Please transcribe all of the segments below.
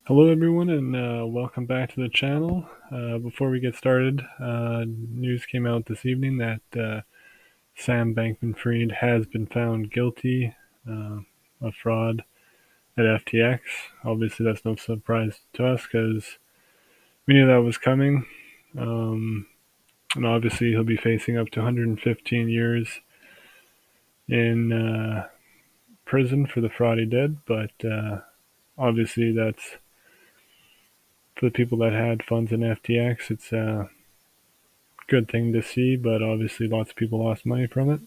Hello, everyone, and welcome back to the channel. Before we get started, news came out this evening that Sam Bankman-Fried has been found guilty uh, of fraud at FTX. Obviously, that's no surprise to us because we knew that was coming. Um, and obviously, he'll be facing up to 115 years in prison for the fraud he did. But obviously, that's for the people that had funds in FTX. It's good thing to see, but obviously lots of people lost money from it.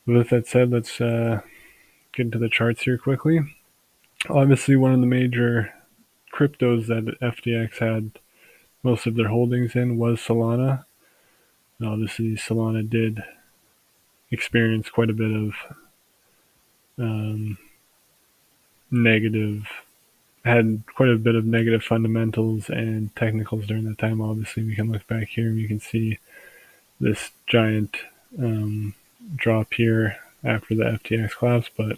With that said, let's get into the charts here quickly. Obviously, one of the major cryptos that FTX had most of their holdings in was Solana. And obviously, Solana did experience quite a bit of um, negative, had quite a bit of negative fundamentals and technicals during that time. Obviously, we can look back here and we can see this giant um, drop here after the FTX collapse, but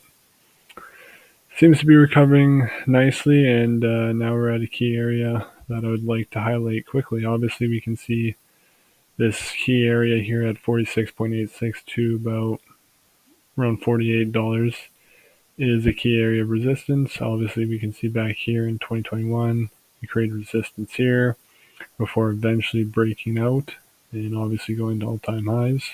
seems to be recovering nicely, and now we're at a key area that I would like to highlight quickly. Obviously, we can see this key area here at 46.86 to about around $48 is a key area of resistance. Obviously, we can see back here in 2021, we created resistance here before eventually breaking out and obviously going to all-time highs.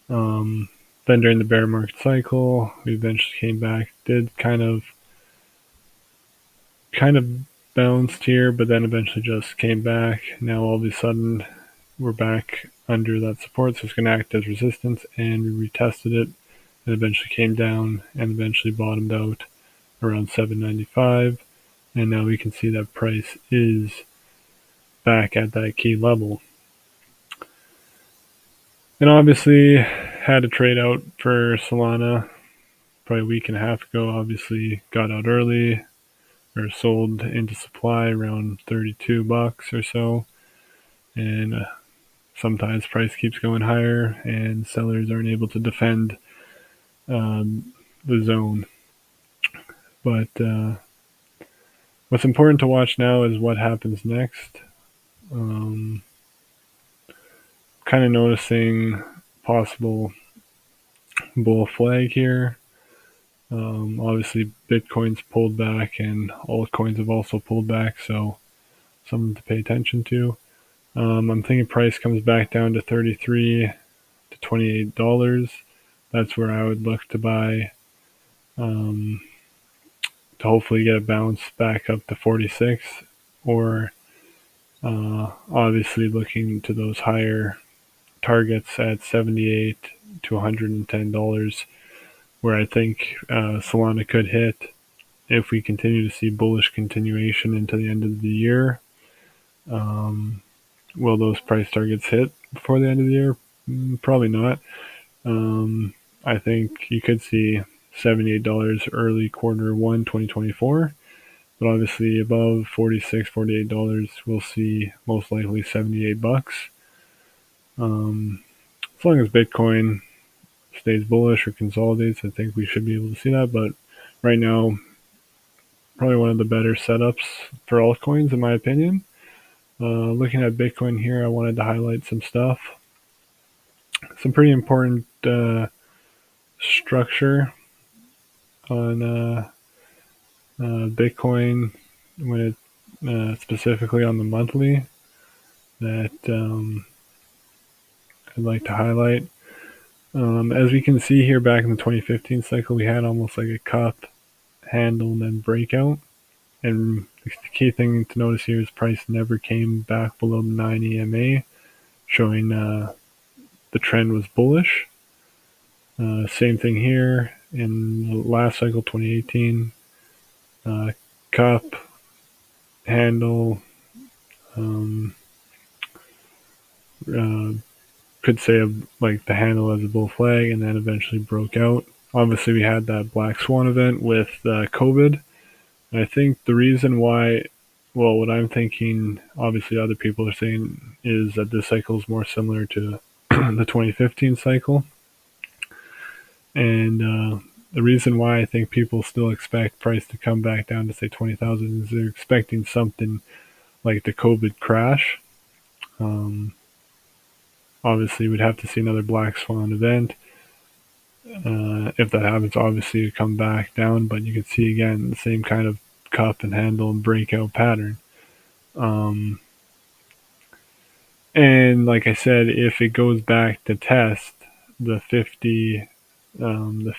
Then during the bear market cycle, we eventually came back, did kind of bounced here, but then eventually just came back. Now all of a sudden we're back under that support, so it's going to act as resistance, and we retested it and eventually came down and eventually bottomed out around 795, and now we can see that price is back at that key level. And obviously had a trade out for Solana probably a week and a half ago. Obviously got out early, or sold into supply around $32 or so, and sometimes price keeps going higher and sellers aren't able to defend the zone. But what's important to watch now is what happens next. Kind of noticing possible bull flag here. Obviously, Bitcoin's pulled back and altcoins have also pulled back, so something to pay attention to. I'm thinking price comes back down to $33 to $28. That's where I would look to buy, to hopefully get a bounce back up to 46, or obviously looking to those higher targets at 78 to $110, where I think Solana could hit if we continue to see bullish continuation into the end of the year. Will those price targets hit before the end of the year? Probably not. I think you could see $78 early quarter one 2024, but obviously above $46, $48, we'll see most likely $78. As long as Bitcoin stays bullish or consolidates, I think we should be able to see that. But right now, probably one of the better setups for altcoins, in my opinion. Looking at Bitcoin here, I wanted to highlight some stuff. Some pretty important structure on Bitcoin when it specifically on the monthly that I'd like to highlight. As we can see here, back in the 2015 cycle, we had almost like a cup, handle, and then breakout. And the key thing to notice here is price never came back below the 9 EMA, showing the trend was bullish. Same thing here in the last cycle, 2018. Cup, handle, could say like the handle as a bull flag, and then eventually broke out. Obviously, we had that black swan event with COVID. And I think the reason why, well, what I'm thinking, obviously other people are saying, is that this cycle is more similar to the 2015 cycle. And the reason why I think people still expect price to come back down to say 20,000 is they're expecting something like the COVID crash. Um, Obviously, we'd have to see another black swan event. If that happens, obviously it come back down, but you can see again the same kind of cup and handle and breakout pattern. Um, and like I said, if it goes back to test the 50, the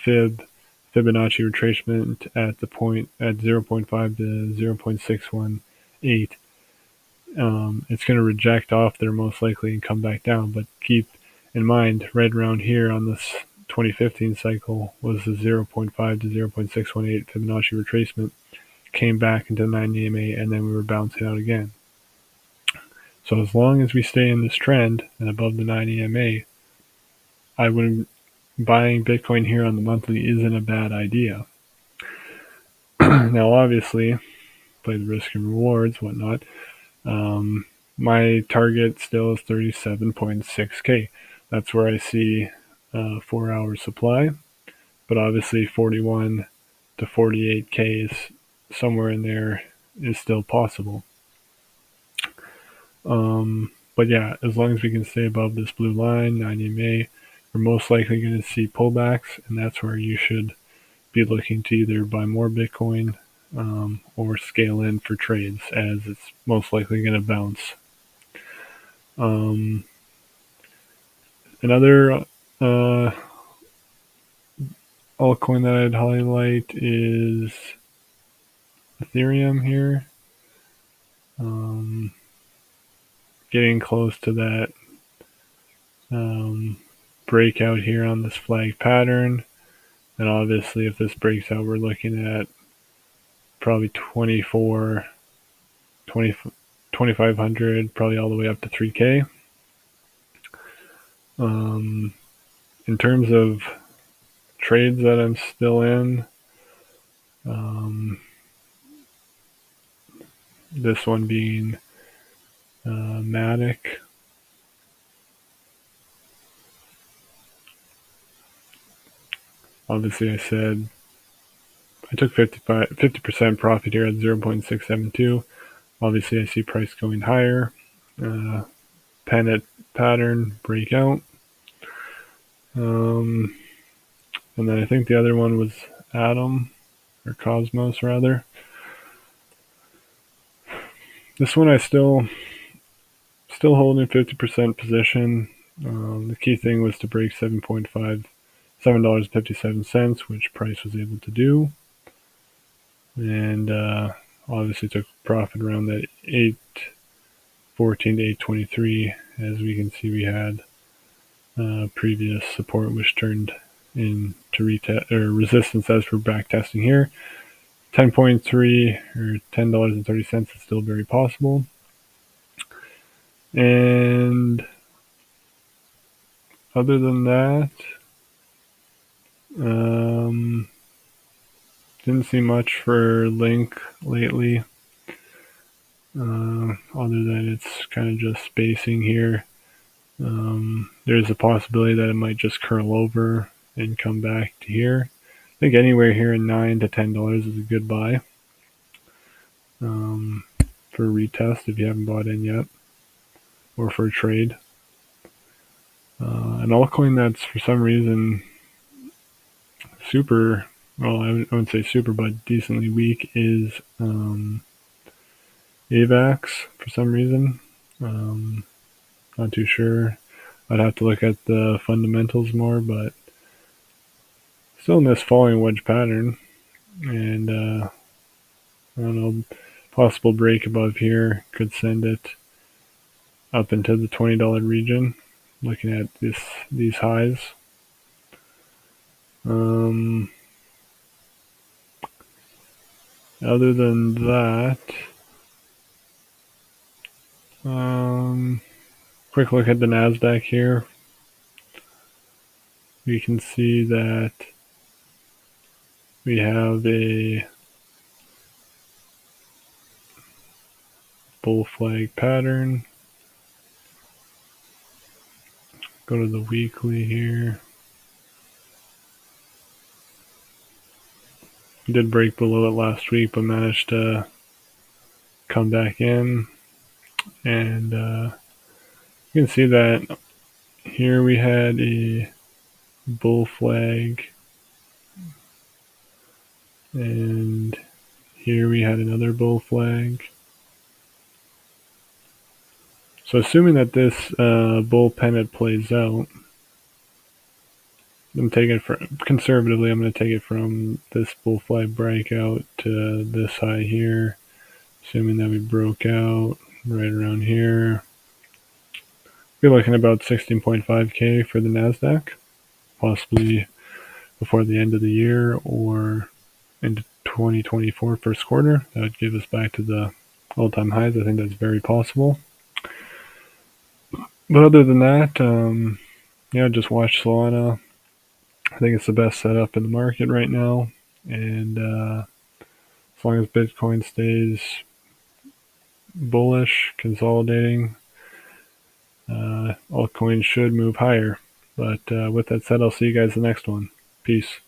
Fibonacci retracement at the point at 0.5 to 0.618, it's going to reject off there most likely and come back down. But keep in mind, right around here on this 2015 cycle was the 0.5 to 0.618 Fibonacci retracement, came back into 90 EMA, and then we were bouncing out again. So as long as we stay in this trend and above the 90 EMA, I wouldn't buying Bitcoin here on the monthly isn't a bad idea. Now, obviously, play the risk and rewards, whatnot. My target still is 37.6K. That's where I see 4 hours supply, but obviously 41 to 48K is somewhere in there is still possible. But yeah, as long as we can stay above this blue line, 90 EMA, we're most likely going to see pullbacks, and that's where you should be looking to either buy more Bitcoin or scale in for trades, as it's most likely going to bounce. Another altcoin that I'd highlight is Ethereum here. Getting close to that breakout here on this flag pattern. And obviously, if this breaks out, we're looking at probably 2,500, probably all the way up to 3K. In terms of trades that I'm still in, this one being Matic. Obviously, I said I took 50% profit here at 0.672. Obviously, I see price going higher. Pennant pattern breakout. And then I think the other one was Atom, or Cosmos rather. This one I still holding 50% position. The key thing was to break $7.57, which price was able to do. And obviously took profit around that 814 to 823. As we can see, we had previous support which turned into resistance as we're back testing here. 10.3 or $10.30 is still very possible. And other than that, didn't see much for Link lately. Other than it's kind of just spacing here. There's a possibility that it might just curl over and come back to here. I think anywhere here in $9 to $10 is a good buy for a retest if you haven't bought in yet, or for a trade. An altcoin that's for some reason super, well, I wouldn't say super, but decently weak is AVAX for some reason. Not too sure. I'd have to look at the fundamentals more, but still in this falling wedge pattern. And I don't know, possible break above here could send it up into the $20 region. Looking at these highs. Other than that, quick look at the NASDAQ here. We can see that we have a bull flag pattern. Go to the weekly here. Did break below it last week, but managed to come back in. And you can see that here we had a bull flag, and here we had another bull flag. So assuming that this bull pennant plays out, I'm taking it for conservatively. I'm going to take it from this bull flag breakout to this high here, assuming that we broke out right around here. We're looking about 16.5K for the Nasdaq, possibly before the end of the year or into 2024 first quarter. That would give us back to the all-time highs. I think that's very possible. But other than that, just watch Solana. I think it's the best setup in the market right now. And as long as Bitcoin stays bullish, consolidating, altcoins should move higher. But with that said, I'll see you guys the next one. Peace.